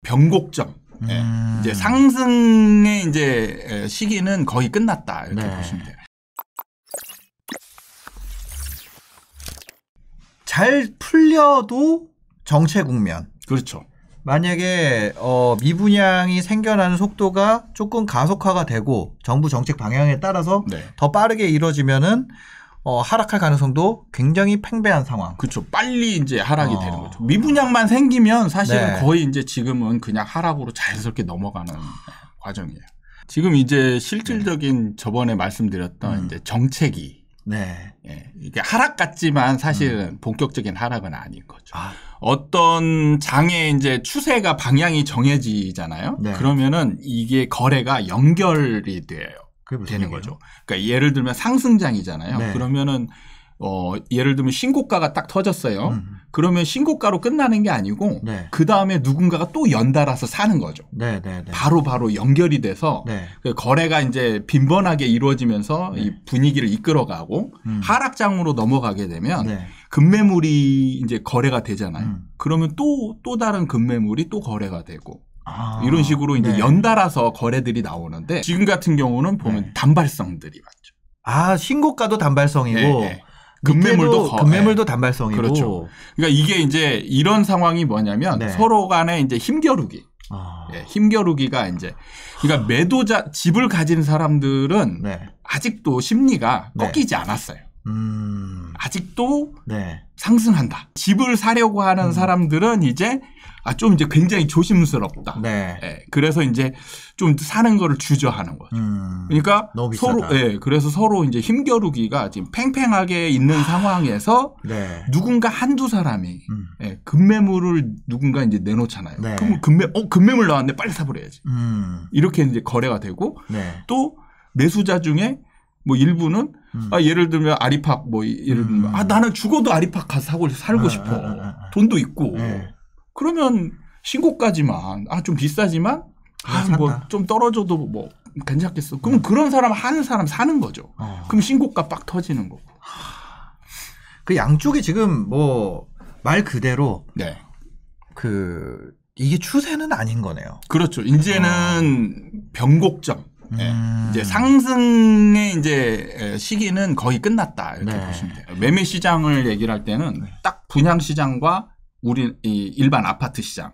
변곡점. 예. 이제 상승의 이제 시기는 거의 끝났다 이렇게 네. 보시면 돼요. 잘 풀려도 정체 국면. 그렇죠. 만약에 미분양이 생겨나는 속도가 조금 가속화가 되고 정부 정책 방향에 따라서 네. 더 빠르게 이루어지면은 하락할 가능성도 굉장히 팽배한 상황. 그렇죠. 빨리 이제 하락이 되는 거죠. 미분양만 생기면 사실은 네. 거의 이제 지금은 그냥 하락으로 자연스럽게 넘어가는 과정이에요. 지금 이제 실질적인 저번에 말씀드렸던 이제 정책이 네. 예, 이게 하락 같지만 사실은 본격적인 하락은 아닌 거죠. 어떤 장의 이제 추세가 방향이 정해지잖아요. 네. 그러면은 이게 거래가 연결이 돼요. 되는 거죠. 그러니까 예를 들면 상승장이잖아요. 네. 그러면은 예를 들면 신고가가 딱 터졌어요. 그러면 신고가로 끝나는 게 아니고 네. 그 다음에 누군가가 또 연달아서 사는 거죠. 네, 네, 네. 바로 연결이 돼서 네. 그 거래가 이제 빈번하게 이루어지면서 네. 이 분위기를 이끌어가고 하락장으로 넘어가게 되면 네. 급매물이 이제 거래가 되잖아요. 그러면 또 다른 급매물이 또 거래가 되고 이런 식으로 이제 네. 연달아서 거래들이 나오는데 지금 같은 경우는 보면 네. 단발성들이 많죠. 신고가도 단발성이고 네, 네. 급매물도 단발성이고. 그렇죠. 그러니까 이게 이제 이런 상황이 뭐냐면 네. 서로 간에 이제 힘겨루기. 예, 힘겨루기가 이제 그러니까 매도자 집을 가진 사람들은 네. 아직도 심리가 네. 꺾이지 않았어요. 아직도 네. 상승한다. 집을 사려고 하는 사람들은 이제 좀 이제 굉장히 조심스럽다. 네. 예, 그래서 이제 좀 사는 거를 주저하는 거죠. 그러니까 너무 비싸다. 서로 그래서 서로 이제 힘겨루기가 지금 팽팽하게 있는 상황에서 네. 누군가 한두 사람이 급매물을 누군가 이제 내놓잖아요. 네. 그럼 급매물 나왔네 빨리 사버려야지. 이렇게 이제 거래가 되고 네. 또 매수자 중에 뭐 일부는 예를 들면 아리팍 예를 들면 나는 죽어도 아리팍 가서 살고 싶어. 돈도 있고. 그러면 신고까지만 좀 비싸지만 뭐 좀 떨어져도 뭐 괜찮겠어. 그럼 그런 사람 하는 사람 사는 거죠. 그럼 신고가 빡 터지는 거고. 그 양쪽이 지금 뭐 말 그대로 네. 이게 추세는 아닌 거네요. 그렇죠. 이제는 변곡점. 네. 이제 상승의 이제 시기는 거의 끝났다 이렇게 네. 보시면 돼요. 매매 시장을 얘기를 할 때는 딱 분양 시장과 우리 일반 아파트 시장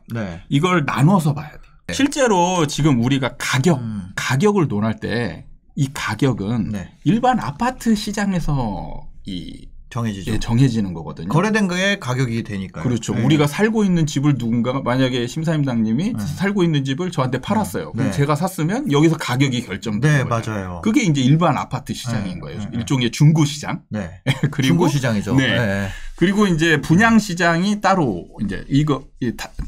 이걸 나눠서 봐야 돼요. 실제로 지금 우리가 가격을 논할 때 이 가격은 일반 아파트 시장에서 정해지죠. 정해지는 거거든요. 거래된 거에 가격이 되니까요. 그렇죠. 우리가 살고 있는 집을 누군가가 만약에 심사임당님이 살고 있는 집을 저한테 팔았어요. 그럼 제가 샀으면 여기서 가격이 결정되는 거예요. 맞아요. 그게 이제 일반 아파트 시장인 거예요. 일종의 중고 시장. 그리고 중고 시장이죠. 그리고 이제 분양 시장이 따로 이제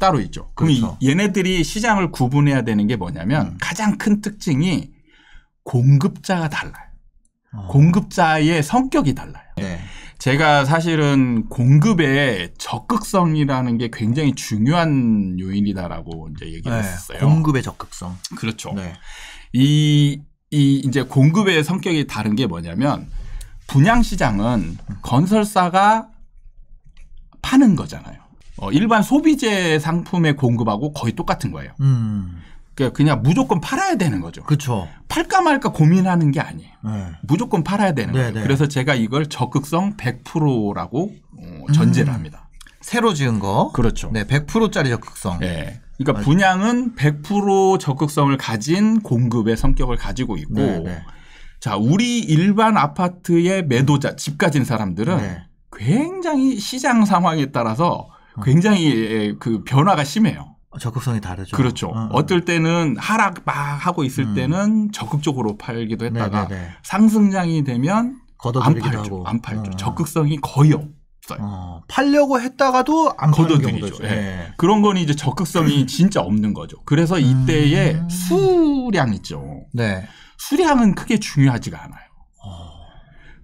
따로 있죠. 그럼 그렇죠. 얘네들이 시장을 구분해야 되는 게 뭐냐면 가장 큰 특징이 공급자가 달라요. 공급자의 성격이 달라요. 제가 사실은 공급의 적극성이라는 게 굉장히 중요한 요인이다라고 이제 얘기를 했었어요. 공급의 적극성. 그렇죠. 이제 공급의 성격이 다른 게 뭐냐면 분양 시장은 건설사가 파는 거잖아요. 일반 소비재 상품의 공급하고 거의 똑같은 거예요. 그냥 무조건 팔아야 되는 거죠. 그렇죠. 팔까 말까 고민하는 게 아니에요. 무조건 팔아야 되는 거예요. 그래서 제가 이걸 적극성 100%라고 전제를 합니다. 새로 지은 거. 그렇죠. 100%짜리 적극성. 그러니까 분양은 100% 적극성을 가진 공급의 성격을 가지고 있고 자, 우리 일반 아파트의 매도자, 집 가진 사람들은 굉장히 시장 상황에 따라서 굉장히 그 변화가 심해요. 적극성이 다르죠. 그렇죠. 어떨 때는 하락 막 하고 있을 때는 적극적으로 팔기도 했다가 상승장이 되면 안 팔죠. 적극성이 거의 없어요. 팔려고 했다가도 안 파는 경우도 그런 건 이제 적극성이 진짜 없는 거죠. 그래서 이때의 수량 있죠. 수량은 크게 중요하지가 않아요.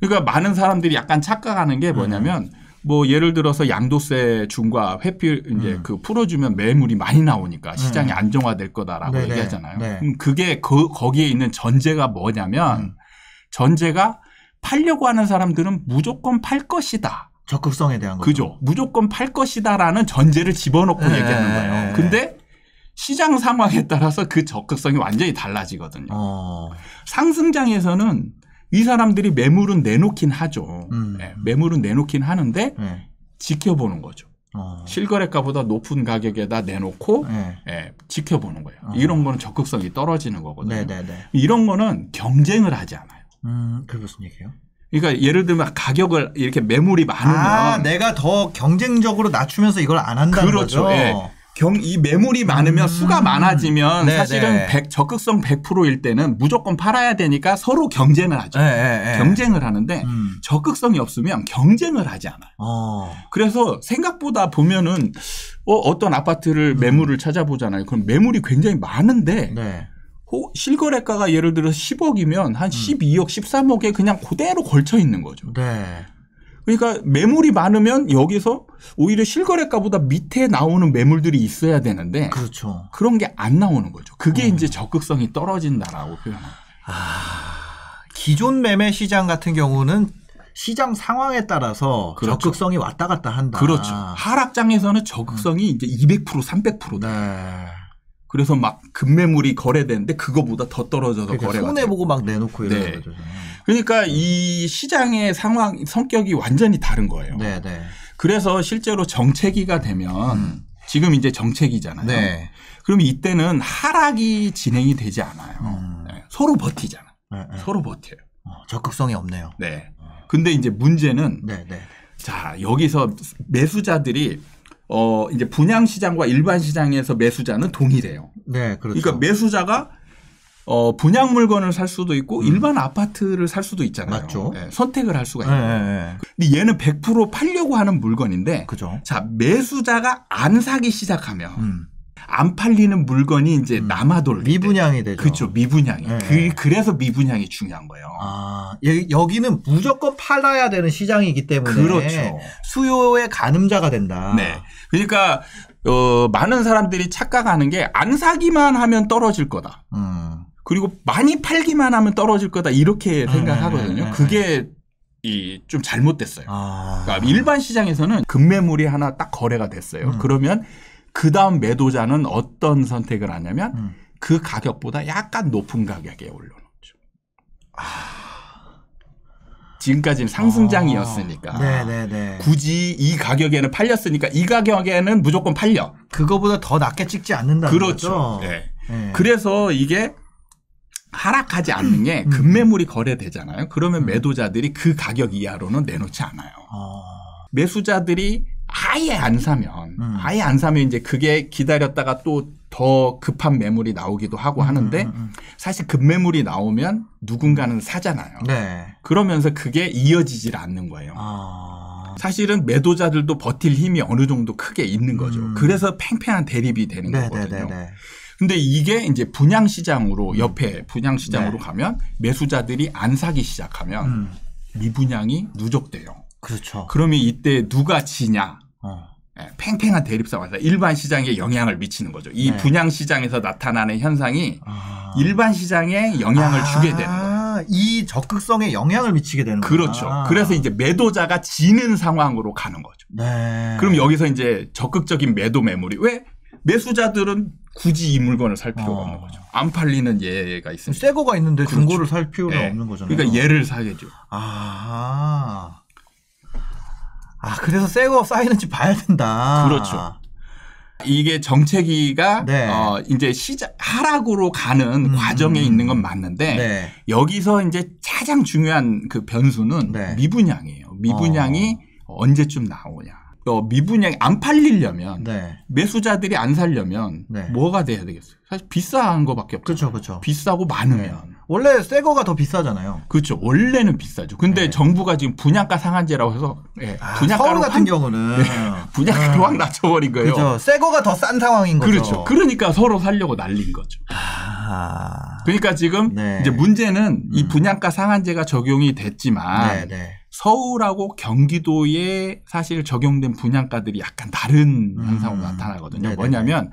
그러니까 많은 사람들이 약간 착각하는 게 뭐냐면 뭐 예를 들어서 양도세 중과 회피 이제 풀어주면 매물이 많이 나오니까 시장이 안정화될 거다라고 얘기하잖아요. 그럼 그게 거기에 있는 전제가 뭐냐면 전제가 팔려고 하는 사람들은 무조건 팔 것이다. 적극성에 대한 거죠. 그죠. 무조건 팔 것이다라는 전제를 집어넣고 얘기하는 거예요. 근데 시장 상황에 따라서 그 적극성이 완전히 달라지거든요. 상승장에서는 이 사람들이 매물은 내놓긴 하죠. 네, 매물은 내놓긴 하는데 지켜보는 거죠. 실거래가보다 높은 가격에다 내놓고 지켜보는 거예요. 이런 거는 적극성이 떨어지는 거거든요. 네네네. 이런 거는 경쟁을 하지 않아요. 그게 무슨 얘기예요? 그러니까 예를 들면 가격을 이렇게 매물이 많으면 내가 더 경쟁적으로 낮추면서 이걸 안 한다는 그렇죠. 거죠. 예. 이 매물이 많으면 수가 많아지면 사실은 적극성 100%일 때는 무조건 팔아야 되니까 서로 경쟁을 하죠. 경쟁을 하는데 적극성이 없으면 경쟁을 하지 않아요. 그래서 생각보다 보면은 어떤 아파트를 매물을 찾아보잖아요. 그럼 매물이 굉장히 많은데 실거래가가 예를 들어 10억이면 한 12억, 13억에 그냥 그대로 걸쳐 있는 거죠. 그러니까 매물이 많으면 여기서 오히려 실거래가보다 밑에 나오는 매물들이 있어야 되는데 그렇죠. 그런 게 안 나오는 거죠. 그게 이제 적극성이 떨어진다라고 표현합니다. 기존 매매 시장 같은 경우는 시장 상황에 따라서 그렇죠. 적극성이 왔다 갔다 한다. 그렇죠. 하락장에서는 적극성이 이제 200%, 300%다. 그래서 막 급매물이 거래되는데 그거보다 더 떨어져서 그러니까 거래가 손해보고 막 내놓고 이러는 거죠. 그러니까 이 시장의 상황 성격이 완전히 다른 거예요. 그래서 실제로 정체기가 되면 지금 이제 정체기잖아요. 그럼 이때는 하락이 진행이 되지 않아요. 서로 버티잖아. 서로 버텨요. 적극성이 없네요. 근데 이제 문제는 자 여기서 매수자들이 이제 분양 시장과 일반 시장에서 매수자는 동일해요. 그렇죠. 그러니까 매수자가 분양 물건을 살 수도 있고 일반 아파트를 살 수도 있잖아요. 맞죠. 선택을 할 수가 있어요. 근데 얘는 100% 팔려고 하는 물건인데 자, 매수자가 안 사기 시작하면 안 팔리는 물건이 이제 남아돌 미분양이 되죠. 그렇죠. 미분양이. 그래서 미분양이 중요한 거예요. 여기는 무조건 팔아야 되는 시장이기 때문에 그렇죠. 수요의 가늠자가 된다. 그러니까 많은 사람들이 착각하는 게 안 사기만 하면 떨어질 거다. 그리고 많이 팔기만 하면 떨어질 거다. 이렇게 생각하거든요. 그게 좀 잘못됐어요. 그러니까 일반 시장에서는 급매물이 하나 딱 거래가 됐어요. 그러면 그 다음 매도자는 어떤 선택을 하냐면 그 가격보다 약간 높은 가격에 올려놓죠. 지금까지는 상승장이었으니까 굳이 이 가격에는 팔렸으니까 이 가격에는 무조건 팔려. 그거보다 더 낮게 찍지 않는다는 거죠. 그래서 이게 하락하지 않는 게 급매물이 거래되잖아요. 그러면 매도자들이 그 가격 이하로는 내놓지 않아요. 매수자들이 아예 안 사면 이제 그게 기다렸다가 또 더 급한 매물이 나오기도 하고 하는데 사실 급매물이 나오면 누군가는 사잖아요. 그러면서 그게 이어지질 않는 거예요. 사실은 매도자들도 버틸 힘이 어느 정도 크게 있는 거죠. 그래서 팽팽한 대립이 되는 거거든요. 근데 이게 이제 분양시장으로 옆에 분양시장으로 가면 매수자들이 안 사기 시작하면 미분양이 누적돼요. 그렇죠. 그러면 이때 누가 지냐? 팽팽한 대립 상황에서 일반 시장에 영향을 미치는 거죠. 이 분양 시장에서 나타나는 현상이 일반 시장에 영향을 주게 되는 거예요. 이 적극성에 영향을 미치게 되는 거죠. 그렇죠. 그래서 이제 매도자가 지는 상황으로 가는 거죠. 그럼 여기서 이제 적극적인 매도 매물이 왜 매수자들은 굳이 이 물건을 살 필요가 없는 거죠. 안 팔리는 예가 있습니다. 새 거가 있는데 중고를 살 필요가 없는 거잖아요. 그러니까 얘를 사야죠. 그래서 새 거 쌓이는지 봐야 된다. 그렇죠. 이게 정체기가 이제 하락으로 가는 과정에 있는 건 맞는데 여기서 이제 가장 중요한 그 변수는 미분양이에요. 미분양이 언제쯤 나오냐. 미분양이 안 팔리려면 매수자들이 안 살려면 뭐가 돼야 되겠어요? 사실 비싼 거밖에 없죠. 그렇죠. 비싸고 많으면. 원래 새 거가 더 비싸잖아요. 그렇죠. 원래는 비싸죠. 근데 정부가 지금 분양가 상한제라고 해서 서울 같은 경우는 분양가를 확 낮춰버린 거예요. 그렇죠. 새 거가 더 싼 상황인 거죠. 그렇죠. 그러니까 서로 살려고 날린 거죠. 그러니까 지금 이제 문제는 이 분양가 상한제가 적용이 됐지만 서울하고 경기도에 사실 적용된 분양가들이 약간 다른 현상으로 나타나거든요. 뭐냐면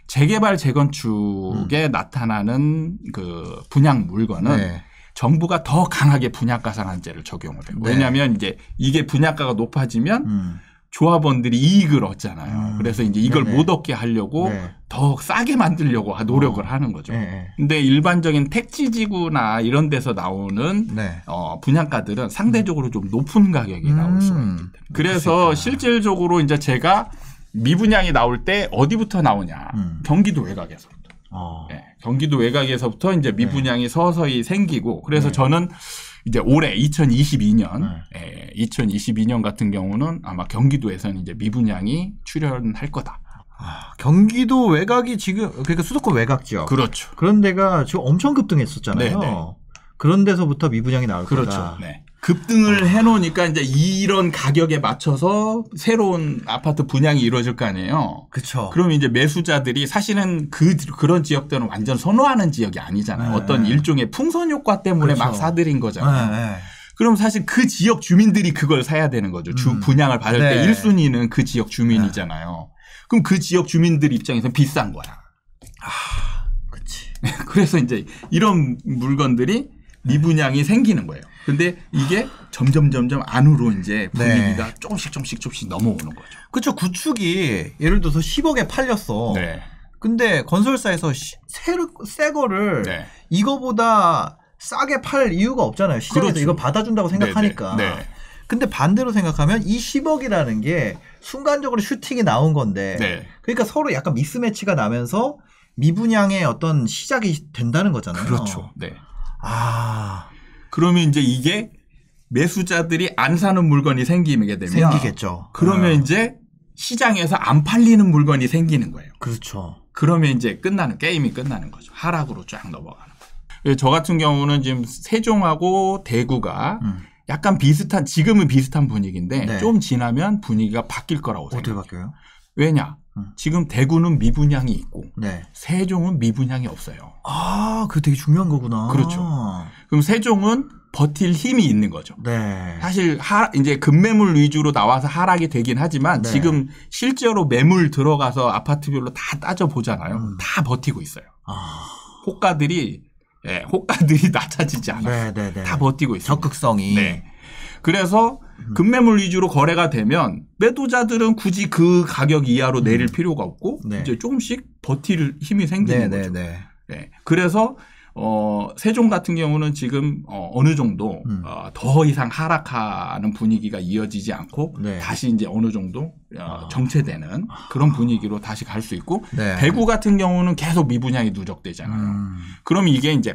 재개발 재건축에 나타나는 그 분양 물건은 정부가 더 강하게 분양가 상한제를 적용을 해요. 왜냐하면 이제 이게 분양가가 높아지면 조합원들이 이익을 얻잖아요. 그래서 이제 이걸 네네. 못 얻게 하려고 더 싸게 만들려고 노력을 하는 거죠. 근데 일반적인 택지지구나 이런 데서 나오는 분양가들은 상대적으로 좀 높은 가격이 나올 수가 있기 때문에. 그래서 실질적으로 이제 제가 미분양이 나올 때 어디부터 나오냐. 경기도 외곽에서부터. 경기도 외곽에서부터 이제 미분양이 서서히 생기고 그래서 저는 이제 올해 2022년, 2022년 같은 경우는 아마 경기도에서는 이제 미분양이 출현할 거다. 경기도 외곽이 지금 그러니까 수도권 외곽죠. 그렇죠. 그런 데가 지금 엄청 급등했었잖아요. 네네. 그런 데서부터 미분양이 나올 그렇죠. 거다. 네. 급등을 해놓으니까 이제 이런 가격에 맞춰서 새로운 아파트 분양이 이루어질 거 아니에요. 그렇죠. 그럼 이제 매수자들이 사실은 그런 지역들은 완전 선호하는 지역이 아니잖아요. 어떤 일종의 풍선 효과 때문에 막 사들인 거잖아요. 그럼 사실 그 지역 주민들이 그걸 사야 되는 거죠. 분양을 받을 때 1순위는 그 지역 주민이잖아요. 그럼 그 지역 주민들 입장에서 비싼 거야. 그렇지. 그래서 이제 이런 물건들이 미분양이 생기는 거예요. 근데 이게 점점 안으로 이제 분위기가 조금씩 넘어오는 거죠. 그렇죠. 구축이 예를 들어서 10억에 팔렸어. 근데 건설사에서 새 거를 이거보다 싸게 팔 이유가 없잖아요. 시장에서 그렇죠. 이거 받아준다고 생각하니까. 근데 반대로 생각하면 이 10억이라는 게 순간적으로 슈팅이 나온 건데 그러니까 서로 약간 미스매치가 나면서 미분양의 어떤 시작이 된다는 거잖아요. 그렇죠. 그러면 이제 이게 매수자들이 안 사는 물건이 생기게 되면 생기겠죠. 그러면 이제 시장에서 안 팔리는 물건이 생기는 거예요. 그렇죠. 그러면 이제 게임이 끝나는 거죠. 하락으로 쫙 넘어가는 거예요. 저 같은 경우는 지금 세종하고 대구가 약간 지금은 비슷한 분위기인데 좀 지나면 분위기가 바뀔 거라고 생각해요. 어떻게 바뀌어요? 왜냐? 지금 대구는 미분양이 있고 세종은 미분양이 없어요. 그거 되게 중요한 거구나. 그렇죠. 그럼 세종은 버틸 힘이 있는 거죠. 사실 이제 급매물 위주로 나와서 하락이 되긴 하지만 지금 실제로 매물 들어가서 아파트별로 다 따져 보잖아요. 다 버티고 있어요. 호가들이 낮아지지 않아요. 다 버티고 있어요. 적극성이. 그래서 급매물 위주로 거래가 되면 매도자들은 굳이 그 가격 이하로 내릴 필요가 없고 이제 조금씩 버틸 힘이 생기는 거죠. 그래서 세종 같은 경우는 지금 어느 정도 더 이상 하락하는 분위기가 이어지지 않고 다시 이제 어느 정도 정체되는 그런 분위기로 다시 갈 수 있고 대구 같은 경우는 계속 미분양이 누적되잖아요. 그럼 이게 이제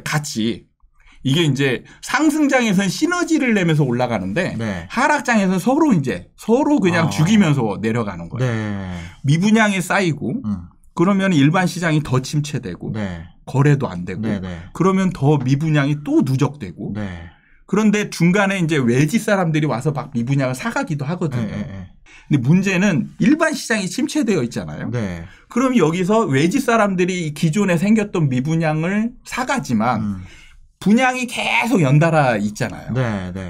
이게 이제 상승장에서는 시너지를 내면서 올라가는데 하락장에서는 서로 그냥 죽이면서 내려가는 거예요. 미분양이 쌓이고 그러면 일반 시장이 더 침체되고 거래도 안 되고 그러면 더 미분양이 또 누적되고 그런데 중간에 이제 외지 사람들이 와서 막 미분양을 사가기도 하거든요. 근데 문제는 일반 시장이 침체되어 있잖아요. 그럼 여기서 외지 사람들이 기존에 생겼던 미분양을 사가지만 분양이 계속 연달아 있잖아요.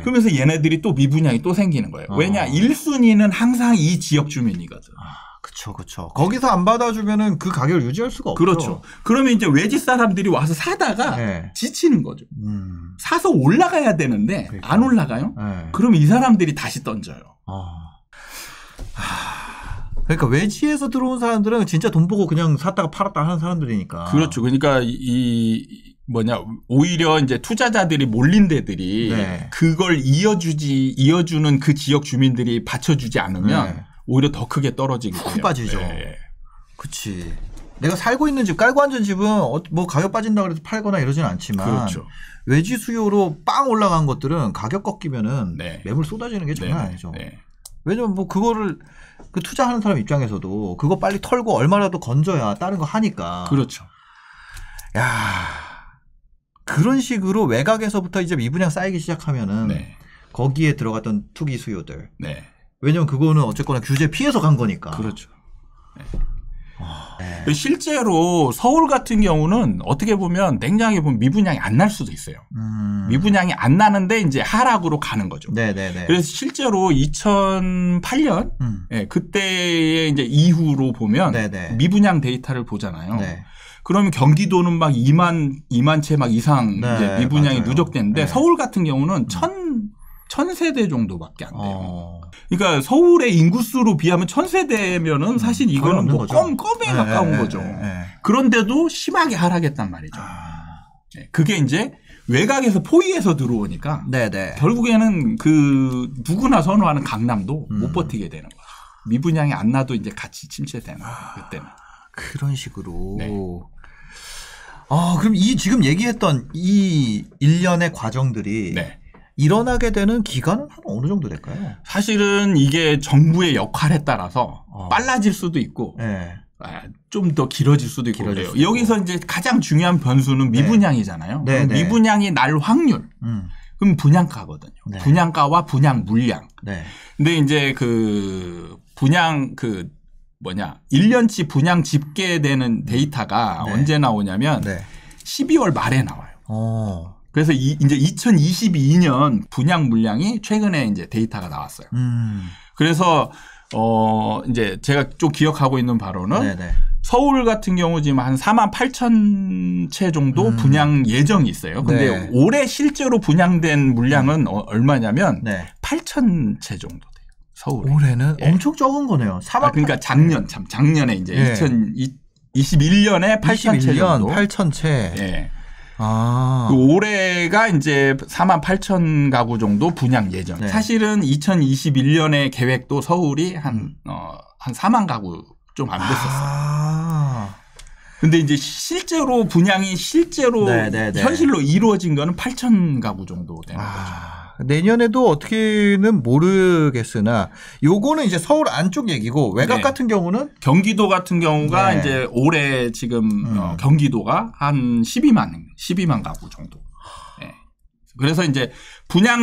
그러면서 얘네들이 또 미분양이 또 생기는 거예요. 왜냐? 1순위는 항상 이 지역 주민이거든. 그렇죠. 거기서 안 받아주면은 그 가격을 유지할 수가 없죠. 그렇죠. 그러면 이제 외지 사람들이 와서 사다가 지치는 거죠. 사서 올라가야 되는데 안 올라가요? 그러면 이 사람들이 다시 던져요. 그러니까 외지에서 들어온 사람들은 진짜 돈 보고 그냥 샀다가 팔았다 하는 사람들이니까. 그렇죠. 그러니까 오히려 이제 투자자들이 몰린 데들이 그걸 이어주는 그 지역 주민들이 받쳐주지 않으면 오히려 더 크게 떨어지기 때문에. 훅 빠지죠. 그렇지. 내가 살고 있는 집, 깔고 앉은 집은 뭐 가격 빠진다 그래서 팔거나 이러진 않지만 외지 수요로 빵 올라간 것들은 가격 꺾이면은 매물 쏟아지는 게 장난 아니죠. 왜냐면 뭐 그거를 그 투자하는 사람 입장에서도 그거 빨리 털고 얼마라도 건져야 다른 거 하니까. 그렇죠. 그런 식으로 외곽에서부터 이제 미분양 쌓이기 시작하면은 거기에 들어갔던 투기 수요들. 왜냐면 그거는 어쨌거나 규제 피해서 간 거니까. 그렇죠. 실제로 서울 같은 경우는 어떻게 보면 냉정하게 보면 미분양이 안 날 수도 있어요. 미분양이 안 나는데 이제 하락으로 가는 거죠. 그래서 실제로 2008년 그때의 이제 이후로 보면 미분양 데이터를 보잖아요. 그러면 경기도는 막 2만 채 막 이상 이제 미분양이 누적됐는데 서울 같은 경우는 1000세대 정도밖에 안 돼요. 그러니까 서울의 인구수로 비하면 1000세대면은 사실 이거는 뭐 껌에 가까운 거죠. 그런데도 심하게 하락했단 말이죠. 그게 이제 외곽에서 포위해서 들어오니까 결국에는 그 누구나 선호하는 강남도 못 버티게 되는 거죠. 미분양이 안 나도 이제 같이 침체되는 거예요. 그때는. 그런 식으로. 네. 그럼 이 지금 얘기했던 이 일련의 과정들이 네. 일어나게 되는 기간은 한 어느 정도 될까요? 사실은 이게 정부의 역할에 따라서 빨라질 수도 있고 네. 좀 더 길어질 수도 있고 그래요. 여기서 이제 가장 중요한 변수는 미분양이잖아요. 네. 네. 미분양이 날 확률. 그럼 분양가거든요. 네. 분양가와 분양 물량. 네. 근데 이제 그 분양 1년치 분양 집계되는 데이터가 네. 언제 나오냐면 네. 12월 말에 나와요. 그래서 이제 2022년 분양 물량이 최근에 이제 데이터가 나왔어요. 그래서 이제 제가 좀 기억하고 있는 바로는 네네. 서울 같은 경우 지금 한 48,000채 정도 분양 예정이 있어요. 근데 네. 올해 실제로 분양된 물량은 얼마냐면 네. 8,000채 정도 돼요. 서울. 올해는 예. 엄청 적은 거네요. 그러니까 작년에 이제 예. 2021년에 8,000채 정도. 8,000채. 예. 올해가 이제 48,000 가구 정도 분양 예정. 네. 사실은 2021년에 계획도 서울이 한 4만 가구 좀 안 됐었어요. 근데 이제 실제로 분양이 현실로 이루어진 거는 8,000 가구 정도 되는 거죠. 내년에도 어떻게는 모르겠으나 요거는 이제 서울 안쪽 얘기고 외곽 네. 같은 경우는 경기도 같은 경우가 네. 이제 올해 지금 경기도가 한 12만 가구 정도. 네. 그래서 이제 분양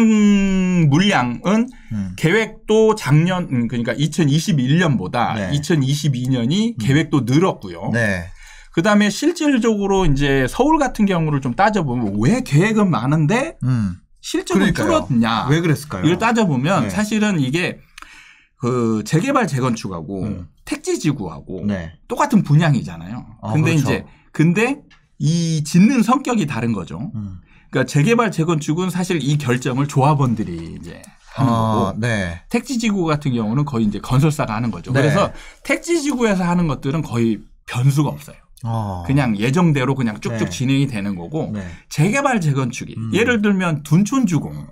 물량은 계획도 작년 그러니까 2021년보다 네. 2022년이 계획도 늘었고요. 네. 그다음에 실질적으로 이제 서울 같은 경우를 좀 따져보면 왜 계획은 많은데 실제로 줄었냐. 왜 그랬을까요? 이걸 따져보면 네. 사실은 이게 그 재개발 재건축하고 택지지구하고 네. 똑같은 분양이잖아요. 근데 그렇죠. 근데 이 짓는 성격이 다른 거죠. 그러니까 재개발 재건축은 사실 이 결정을 조합원들이 이제 하는 거고 네. 택지지구 같은 경우는 거의 이제 건설사가 하는 거죠. 네. 그래서 택지지구에서 하는 것들은 거의 변수가 없어요. 그냥 예정대로 그냥 쭉쭉 네. 진행이 되는 거고 네. 재개발 재건축이 예를 들면 둔촌주공.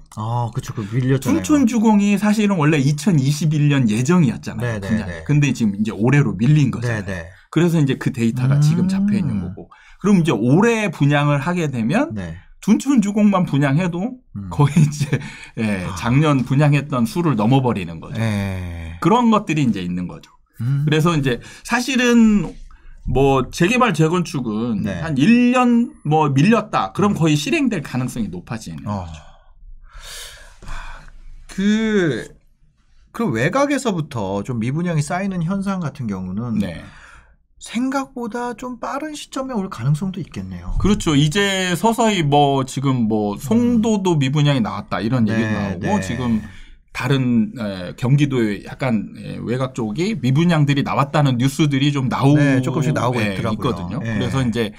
그렇죠. 그 밀렸잖아요. 둔촌주공이 사실은 원래 2021년 예정이었잖아요. 분양이. 근데 지금 이제 올해로 밀린 거잖아요. 네네. 그래서 이제 그 데이터가 지금 잡혀 있는 거고. 그럼 이제 올해 분양을 하게 되면 네. 둔촌주공만 분양해도 거의 이제 작년 분양했던 수를 넘어버리는 거죠. 그런 것들이 이제 있는 거죠. 그래서 이제 사실은 뭐 재개발 재건축은 네. 한 1년 뭐 밀렸다. 그럼 거의 실행될 가능성이 높아지는 거죠. 그럼 외곽에서부터 좀 미분양이 쌓이는 현상 같은 경우는 네. 생각보다 좀 빠른 시점에 올 가능성도 있겠네요. 그렇죠. 이제 서서히 뭐 지금 뭐 송도도 미분양이 나왔다 이런 얘기도 나오고 네. 지금 다른 경기도의 약간 외곽 쪽이 미분양들이 나왔다는 뉴스들이 좀 네, 조금씩 나오고 있더라고요. 있거든요. 네. 그래서 이제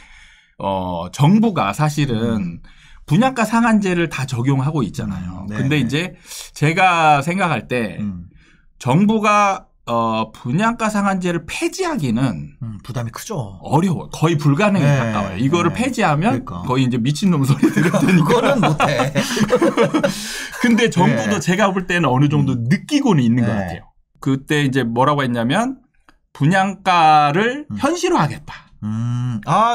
정부가 사실은 분양가 상한제를 다 적용하고 있잖아요. 네. 근데 이제 제가 생각할 때 정부가 분양가 상한제를 폐지하기는 부담이 크죠. 어려워. 거의 불가능에 네. 가까워요. 이거를 네. 폐지하면 그러니까. 거의 이제 미친놈 소리 들을 테니까. 그거는 못해. 근데 정부도 네. 제가 볼 때는 어느 정도 느끼고는 있는 것 같아요. 그때 이제 뭐라고 했냐면 분양가를 현실화하겠다.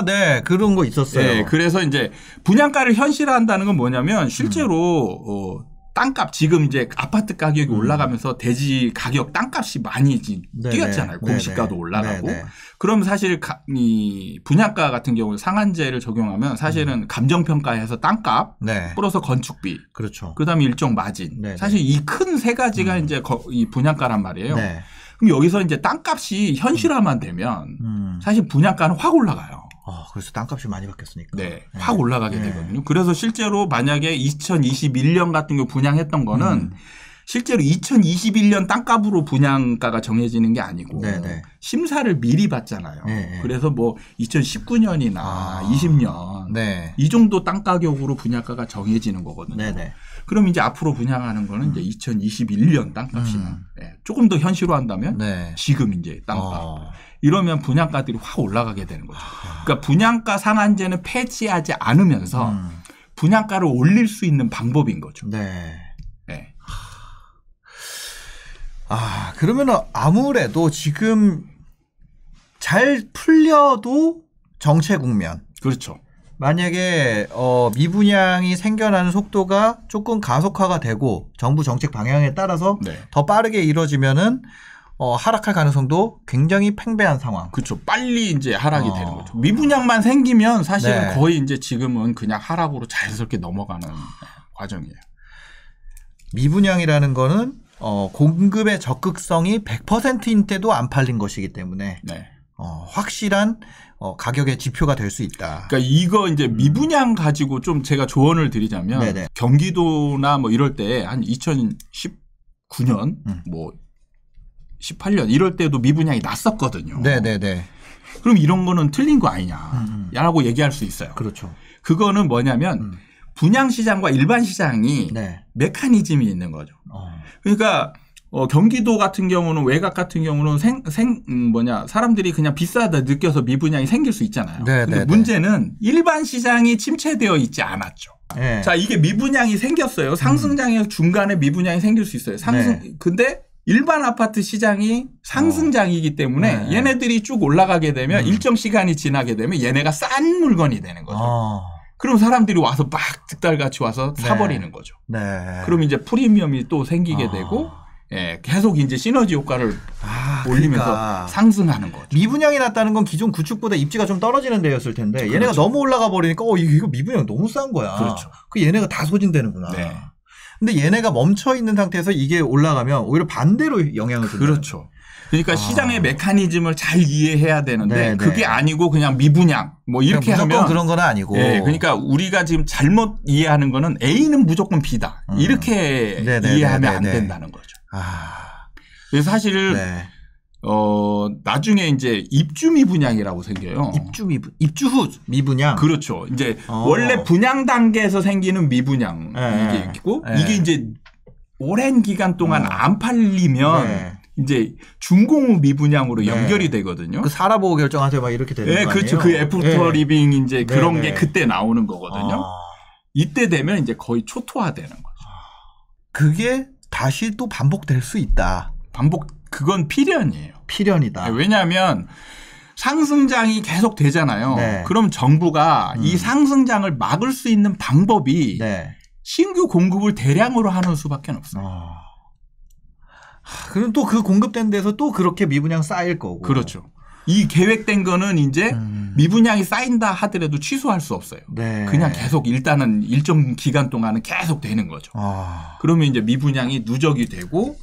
네. 그런 거 있었어요. 네. 그래서 이제 분양가를 현실화한다는 건 뭐냐면 실제로 땅값 지금 이제 아파트 가격이 올라가면서 대지 가격 땅값이 많이 뛰었잖아요. 공시가도 올라가고. 네네. 그럼 사실 이 분양가 같은 경우에 상한제를 적용하면 사실은 감정평가해서 땅값 네. 플러스 건축비. 그렇죠. 그다음에 일정 마진. 네네. 사실 이 큰 세 가지가 이제 이 분양가란 말이에요. 네. 그럼 여기서 이제 땅값이 현실화만 되면 사실 분양가는 확 올라가요. 그래서 땅값이 많이 바뀌었으니까. 네. 확 올라가게 되거든요. 그래서 실제로 만약에 2021년 같은 경우 분양했던 거는 실제로 2021년 땅값으로 분양가가 정해지는 게 아니고 심사를 미리 받잖아요. 그래서 뭐 2019년이나 20년 네. 이 정도 땅 가격으로 분양가가 정해지는 거거든요. 네네. 그럼 이제 앞으로 분양하는 거는 이제 2021년 땅값이나 네. 조금 더 현실화한다면 네. 지금 이제 땅값. 이러면 분양가들이 확 올라가게 되는 거죠. 그러니까 분양가 상한제는 폐지하지 않으면서 분양가를 올릴 수 있는 방법인 거죠. 네. 네. 아, 그러면 아무래도 지금 잘 풀려도 정체 국면. 그렇죠. 만약에 미분양이 생겨나는 속도가 조금 가속화가 되고 정부 정책 방향에 따라서 네. 더 빠르게 이루어지면은 하락할 가능성도 굉장히 팽배한 상황. 그렇죠. 빨리 이제 하락이 되는 거죠. 미분양만 생기면 사실은 네. 거의 이제 지금은 그냥 하락으로 자연스럽게 넘어가는 과정이에요. 미분양이라는 거는 공급의 적극성이 100%인 때도 안 팔린 것이기 때문에 네. 확실한 가격의 지표가 될 수 있다. 그러니까 이거 이제 미분양 가지고 좀 제가 조언을 드리자면 네네. 경기도나 뭐 이럴 때 한 2019년 뭐 18년 이럴 때도 미분양이 났었거든요. 네네네. 그럼 이런 거는 틀린 거 아니냐라고 얘기할 수 있어요. 그렇죠. 그거는 뭐냐면 분양 시장과 일반 시장이 네. 메커니즘이 있는 거죠. 그러니까 경기도 같은 경우는 외곽 같은 경우는 사람들이 그냥 비싸다 느껴서 미분양이 생길 수 있잖아요. 근데 문제는 일반 시장이 침체되어 있지 않았죠. 네. 자, 이게 미분양이 생겼어요. 상승장에서 중간에 미분양이 생길 수 있어요. 네. 근데 일반 아파트 시장이 상승장이기 때문에 네. 얘네들이 쭉 올라가게 되면 일정 시간이 지나게 되면 얘네가 싼 물건이 되는 거죠. 그럼 사람들이 와서 막 득달같이 와서 사버리는 네. 거죠. 네. 그럼 이제 프리미엄이 또 생기게 되고 예, 계속 이제 시너지 효과를 올리면서 그러니까 상승하는 거죠. 미분양이 났다는 건 기존 구축보다 입지가 좀 떨어지는 데였을 텐데 그렇죠. 얘네가 너무 올라가 버리니까 이거 미분양 너무 싼 거야. 그렇죠. 그 얘네가 다 소진되는구나. 네. 근데 얘네가 멈춰 있는 상태에서 이게 올라가면 오히려 반대로 영향을 준다. 그렇죠. 그러니까 시장의 메커니즘을 잘 이해해야 되는데 네네. 그게 아니고 그냥 미분양 뭐 이렇게 하면 그런 건 아니고. 네, 그러니까 우리가 지금 잘못 이해하는 거는 A는 무조건 B다. 이렇게 이해하면 안 된다는 거죠. 그래서 사실 네. 나중에 이제 입주 미분양이라고 생겨요. 입주 후 미분양. 그렇죠. 이제 원래 분양 단계에서 생기는 미분양 이게 있고 이게 이제 오랜 기간 동안 안 팔리면 이제 준공 후 미분양으로 연결이 되거든요. 그 살아보고 결정하세요, 막 이렇게 되는 거 아니에요? 그렇죠. 그 애프터 리빙 이제 그런 게 그때 나오는 거거든요. 이때 되면 이제 거의 초토화되는 거죠. 그게 다시 또 반복될 수 있다. 그건 필연이에요. 필연이다. 왜냐하면 상승장이 계속 되잖아요. 네. 그럼 정부가 이 상승장을 막을 수 있는 방법이 네. 신규 공급을 대량으로 하는 수밖에 없어요. 그럼 또 그 공급된 데서 또 그렇게 미분양 쌓일 거고. 그렇죠. 이 계획된 거는 이제 미분양이 쌓인다 하더라도 취소할 수 없어요. 네. 그냥 계속 일단은 일정 기간 동안은 계속 되는 거죠. 그러면 이제 미분양이 누적이 되고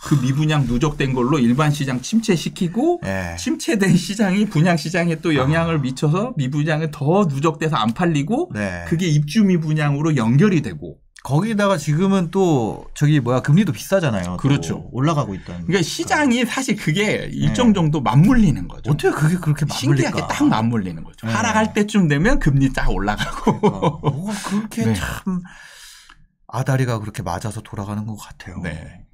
그 미분양 누적된 걸로 일반 시장 침체시키고 침체된 시장이 분양 시장에 또 영향을 미쳐서 미분양이 더 누적돼서 안 팔리고 그게 입주 미분양으로 연결이 되고 거기다가 지금은 또 금리도 비싸잖아요. 그렇죠. 올라가고 있다는. 그러니까 시장이 사실 그게 일정 정도 맞물리는 거죠. 어떻게 그게 그렇게 맞물릴까? 신기하게 딱 맞물리는 거죠. 하락할 때쯤 되면 금리 딱 올라가고. 뭐가 그렇게 참 아다리가 그렇게 맞아서 돌아가는 것 같아요. 네.